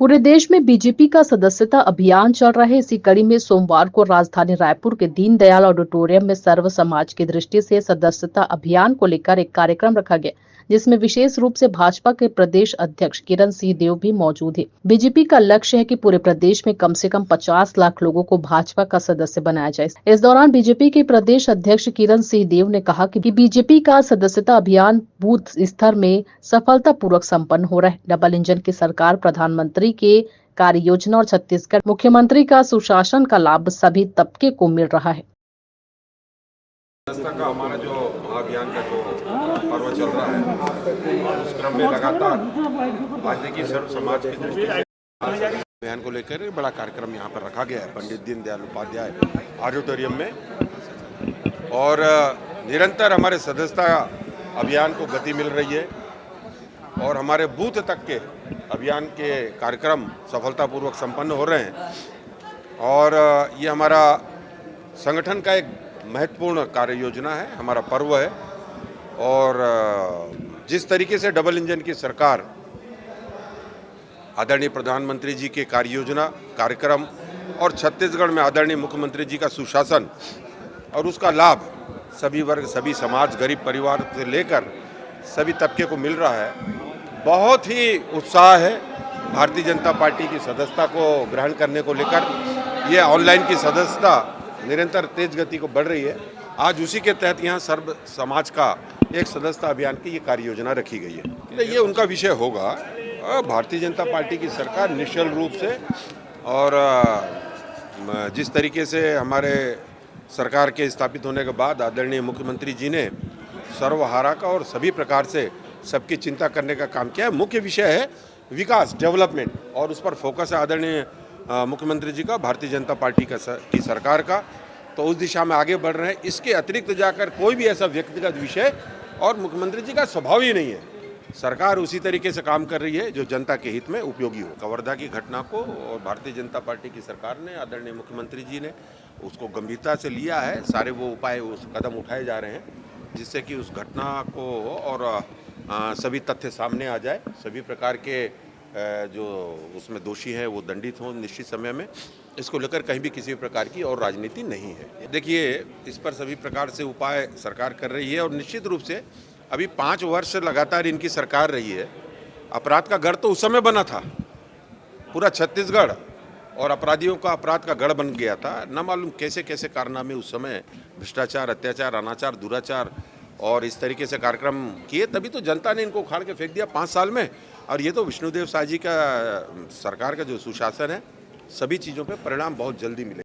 पूरे देश में बीजेपी का सदस्यता अभियान चल रहा है। इसी कड़ी में सोमवार को राजधानी रायपुर के दीनदयाल ऑडिटोरियम में सर्व समाज की दृष्टि से सदस्यता अभियान को लेकर एक कार्यक्रम रखा गया, जिसमें विशेष रूप से भाजपा के प्रदेश अध्यक्ष किरण सिंहदेव भी मौजूद है। बीजेपी का लक्ष्य है कि पूरे प्रदेश में कम से कम 50 लाख लोगों को भाजपा का सदस्य बनाया जाए। इस दौरान बीजेपी के प्रदेश अध्यक्ष किरण सिंहदेव ने कहा कि बीजेपी का सदस्यता अभियान बूथ स्तर में सफलतापूर्वक संपन्न हो रहा है। डबल इंजन की सरकार, प्रधानमंत्री के कार्य योजना और छत्तीसगढ़ मुख्यमंत्री का सुशासन का लाभ सभी तबके को मिल रहा है। का हमारा जो महाअभियान का जो पर्व चल रहा है और उस क्रम में लगातार आज देखिए सर्व समाज की दृष्टि से अभियान को लेकर बड़ा कार्यक्रम यहाँ पर रखा गया है पंडित दीनदयाल उपाध्याय ऑडिटोरियम में। और निरंतर हमारे सदस्यता अभियान को गति मिल रही है और हमारे बूथ तक के अभियान के कार्यक्रम सफलतापूर्वक संपन्न हो रहे हैं। और ये हमारा संगठन का एक महत्वपूर्ण कार्य योजना है, हमारा पर्व है। और जिस तरीके से डबल इंजन की सरकार आदरणीय प्रधानमंत्री जी के कार्य योजना कार्यक्रम और छत्तीसगढ़ में आदरणीय मुख्यमंत्री जी का सुशासन और उसका लाभ सभी वर्ग, सभी समाज, गरीब परिवार से लेकर सभी तबके को मिल रहा है, बहुत ही उत्साह है। भारतीय जनता पार्टी की सदस्यता को ग्रहण करने को लेकर ये ऑनलाइन की सदस्यता निरंतर तेज गति को बढ़ रही है। आज उसी के तहत यहाँ सर्व समाज का एक सदस्यता अभियान की ये कार्य योजना रखी गई है। ये उनका विषय होगा। भारतीय जनता पार्टी की सरकार निश्चल रूप से और जिस तरीके से हमारे सरकार के स्थापित होने के बाद आदरणीय मुख्यमंत्री जी ने सर्वहारा का और सभी प्रकार से सबकी चिंता करने का काम किया है। मुख्य विषय है विकास, डेवलपमेंट, और उस पर फोकस है आदरणीय मुख्यमंत्री जी का, भारतीय जनता पार्टी की सरकार का। तो उस दिशा में आगे बढ़ रहे हैं। इसके अतिरिक्त जाकर कोई भी ऐसा व्यक्तिगत विषय और मुख्यमंत्री जी का स्वभाव ही नहीं है। सरकार उसी तरीके से काम कर रही है जो जनता के हित में उपयोगी हो। कवर्धा की घटना को और भारतीय जनता पार्टी की सरकार ने, आदरणीय मुख्यमंत्री जी ने उसको गंभीरता से लिया है। सारे वो उपाय, उस कदम उठाए जा रहे हैं जिससे कि उस घटना को और सभी तथ्य सामने आ जाए, सभी प्रकार के जो उसमें दोषी हैं वो दंडित हों निश्चित समय में। इसको लेकर कहीं भी किसी प्रकार की और राजनीति नहीं है। देखिए, इस पर सभी प्रकार से उपाय सरकार कर रही है और निश्चित रूप से अभी 5 वर्ष लगातार इनकी सरकार रही है। अपराध का गढ़ तो उस समय बना था, पूरा छत्तीसगढ़ और अपराधियों का अपराध का गढ़ बन गया था। न मालूम कैसे कैसे कारनामे उस समय, भ्रष्टाचार, अत्याचार, अनाचार, दुराचार और इस तरीके से कार्यक्रम किए, तभी तो जनता ने इनको उखाड़ के फेंक दिया 5 साल में। और ये तो विष्णुदेव साय जी का सरकार का जो सुशासन है, सभी चीज़ों पे परिणाम बहुत जल्दी मिले।